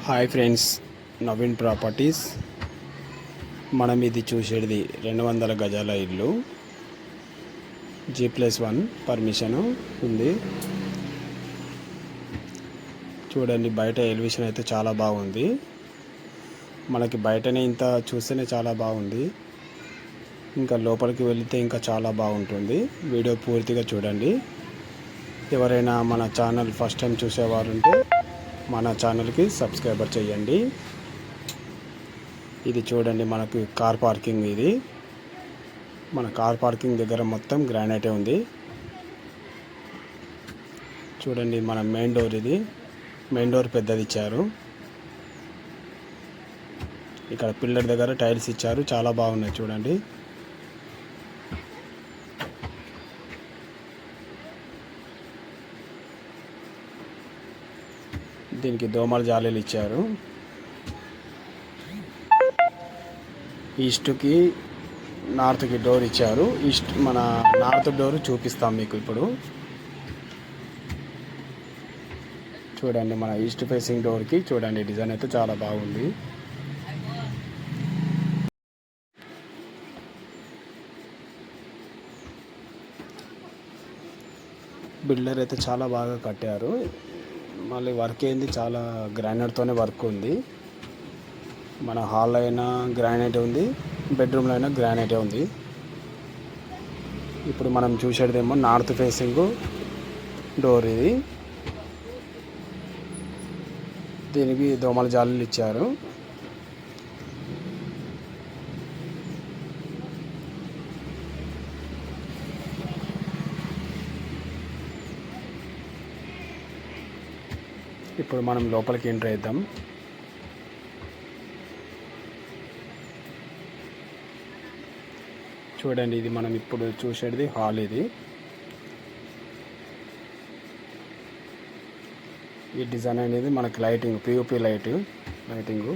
Hi friends, Naveen properties. మనం ఇది చూసేది 200 గజాల ఇల్లు, G+1 పర్మిషను ఉంది. చూడండి, బయట ఎలివేషన్ అయితే చాలా బాగుంది. మనకి బయటనే ఇంత చూస్తేనే చాలా బాగుంది, ఇంకా లోపలికి వెళితే ఇంకా చాలా బాగుంటుంది. వీడియో పూర్తిగా చూడండి. ఎవరైనా మన ఛానల్ ఫస్ట్ టైం చూసేవారు ఉంటే మన ఛానల్కి సబ్స్క్రైబర్ చేయండి. ఇది చూడండి, మనకు కార్ పార్కింగ్. ఇది మన కార్ పార్కింగ్ దగ్గర మొత్తం గ్రానైటే ఉంది. చూడండి, మన మెయిన్ డోర్. ఇది మెయిన్ డోర్ పెద్దది ఇచ్చారు. ఇక్కడ పిల్లర్ దగ్గర టైల్స్ ఇచ్చారు, చాలా బాగున్నాయి. చూడండి, దీనికి దోమల జాలీలు ఇచ్చారు. ఈస్ట్కి నార్త్కి డోర్ ఇచ్చారు. మన నార్త్ డోర్ చూపిస్తాం మీకు ఇప్పుడు. చూడండి, మన ఈస్ట్ ఫేసింగ్ డోర్కి చూడండి, డిజైన్ అయితే చాలా బాగుంది. బిల్డర్ అయితే చాలా బాగా కట్టారు. మళ్ళీ వర్క్ ఏంది, చాలా గ్రానైట్తోనే వర్క్ ఉంది. మన హాల్ అయినా గ్రానైట్ ఉంది, బెడ్రూమ్లో అయినా గ్రానైటే ఉంది. ఇప్పుడు మనం చూసేదేమో నార్త్ ఫేసింగ్ డోర్. ఇది దీనికి దోమల జాలీలు ఇచ్చారు. ఇప్పుడు మనం లోపలికి ఎంటర్ అవుతాం. చూడండి, ఇది మనం ఇప్పుడు చూసేది హాల్. ఇది ఈ డిజైన్ అనేది మనకి లైటింగ్, పిఓపి లైటింగ్.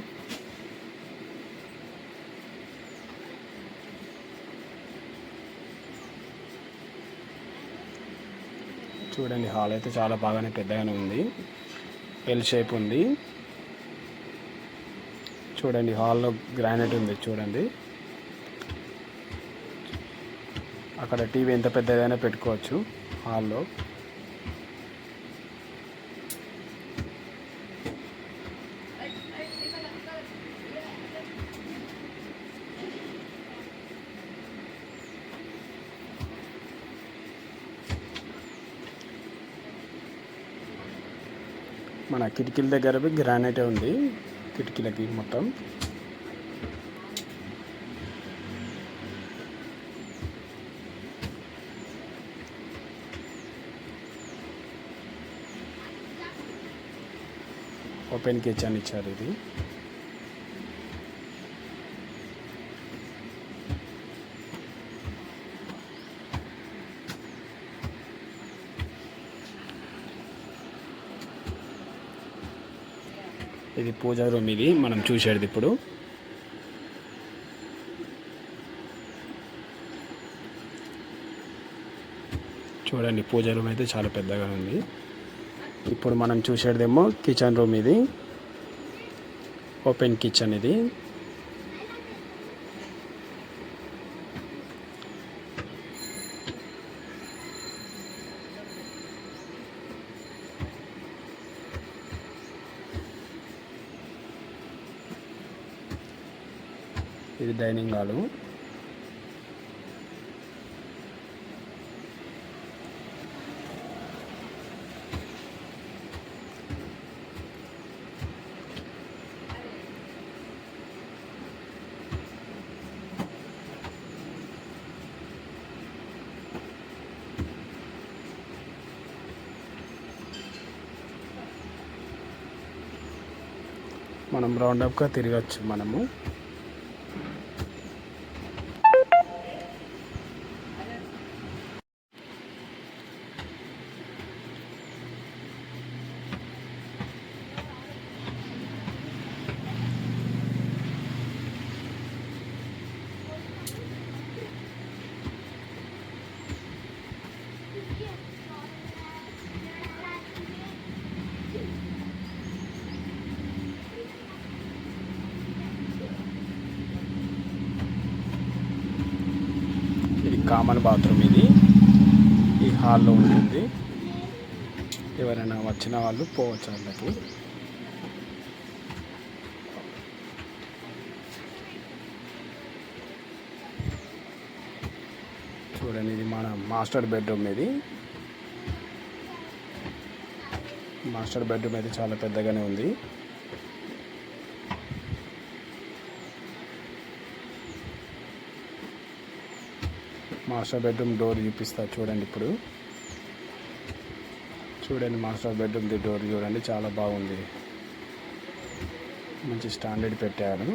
చూడండి, హాల్ అయితే చాలా బాగానే పెద్దగానే ఉంది, ఎల్ షేప్ ఉంది. చూడండి, హాల్లో గ్రానైట్ ఉంది. చూడండి, అక్కడ టీవీ ఎంత పెద్దదైనా పెట్టుకోవచ్చు హాల్లో. మన కిటికీల దగ్గర గ్రానైటే ఉంది, కిటికీలకి మొత్తం. ఓపెన్ కిచెన్ ఇచ్చారు. ఇది ఇది పూజా రూమ్. ఇది మనం చూసేది ఇప్పుడు. చూడండి, పూజా రూమ్ అయితే చాలా పెద్దగా ఉంది. ఇప్పుడు మనం చూసేదేమో కిచెన్ రూమ్. ఇది ఓపెన్ కిచెన్. ఇది ఇది డైనింగ్ హాలు. మనం రౌండప్గా తిరగచ్చు మనము. కామన్ బాత్రూమ్ ఇది. ఈ హాల్లో ఉంటుంది. ఎవరైనా వచ్చిన వాళ్ళు పోవచ్చు అందులోకి. చూడండి, ఇది మన మాస్టర్ బెడ్రూమ్. ఇది మాస్టర్ బెడ్రూమ్ అయితే చాలా పెద్దగానే ఉంది. మాస్టర్ బెడ్రూమ్ డోర్ చూపిస్తా చూడండి. ఇప్పుడు చూడండి, మాస్టర్ బెడ్రూమ్ది డోర్ చూడండి, చాలా బాగుంది. మంచి స్టాండర్డ్ పెట్టారు.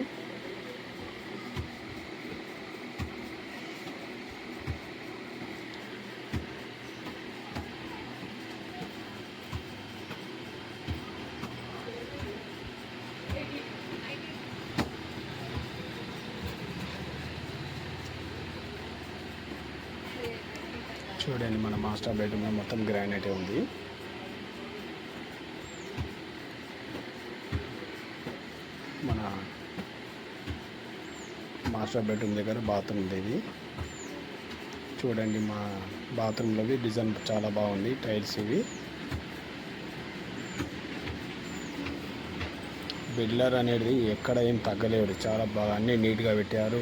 చూడండి, మన మాస్టర్ బెడ్రూమ్లో మొత్తం గ్రానైట్ ఉంది. మన మాస్టర్ బెడ్రూమ్ దగ్గర బాత్రూమ్ ఉంది. ఇది చూడండి, మా బాత్రూంలోవి డిజైన్ చాలా బాగుంది. టైల్స్ ఇవి బిల్డర్ అనేది ఎక్కడ ఏం తగ్గలేడు. చాలా బాగా అన్నీ నీట్గా పెట్టారు.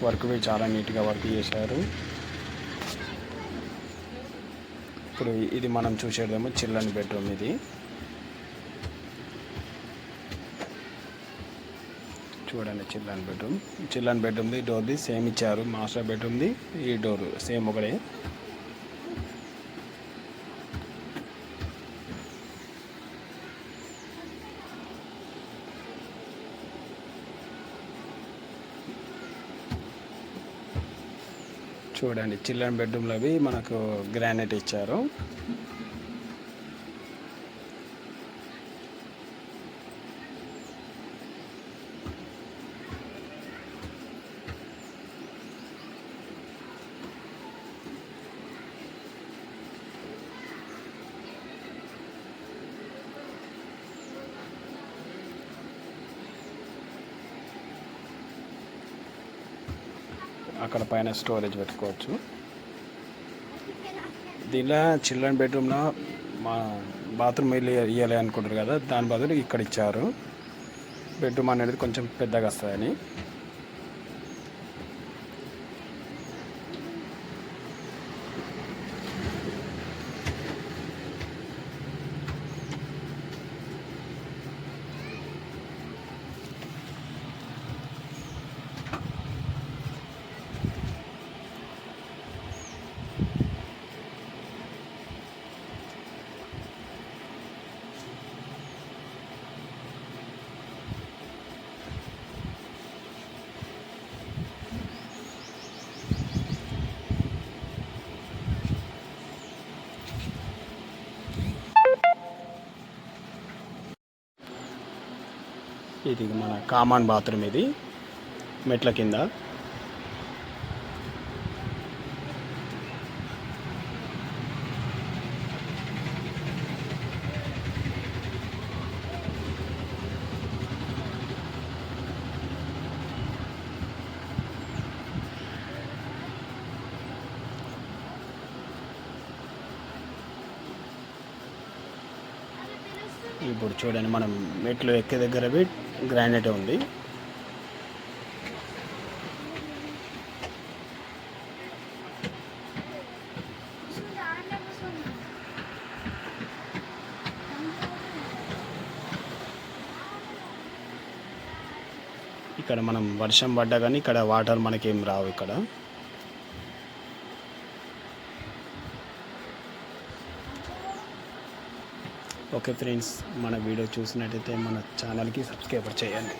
వర్క్వి చాలా నీట్గా వర్క్ చేశారు. ఇప్పుడు ఇది మనం చూసేదేమో చిల్డ్రన్ బెడ్రూమ్. ఇది చూడండి, చిల్డ్రన్ బెడ్రూమ్ది డోర్ది సేమ్ ఇచ్చారు. మాస్టర్ బెడ్రూమ్ది ఈ డోర్ సేమ్ ఒకటే. చూడండి, చిల్డ్రన్ బెడ్రూమ్లో అవి మనకు గ్రానైట్ ఇచ్చారు. అక్కడ పైన స్టోరేజ్ పెట్టుకోవచ్చు. దీనిలో చిల్డ్రన్ బెడ్రూమ్లో మా బాత్రూమ్ ఇవ్వాలి అనుకుంటారు కదా, దాని బదులు ఇక్కడ ఇచ్చారు. బెడ్రూమ్ అనేది కొంచెం పెద్దగా వస్తుందని. ఇది మన కామన్ బాత్రూమ్. ఇది మెట్ల కింద. ఇప్పుడు చూడండి, మనం మెట్లు ఎక్కే దగ్గర గ్రానైట్ ఉంది. ఇక్కడ మనం వర్షం పడ్డా కానీ ఇక్కడ వాటర్ మనకేం రావు. ఇక్కడ ఓకే ఫ్రెండ్స్, మన వీడియో చూసినట్టయితే మన ఛానల్కి సబ్స్క్రైబ్ చేయండి.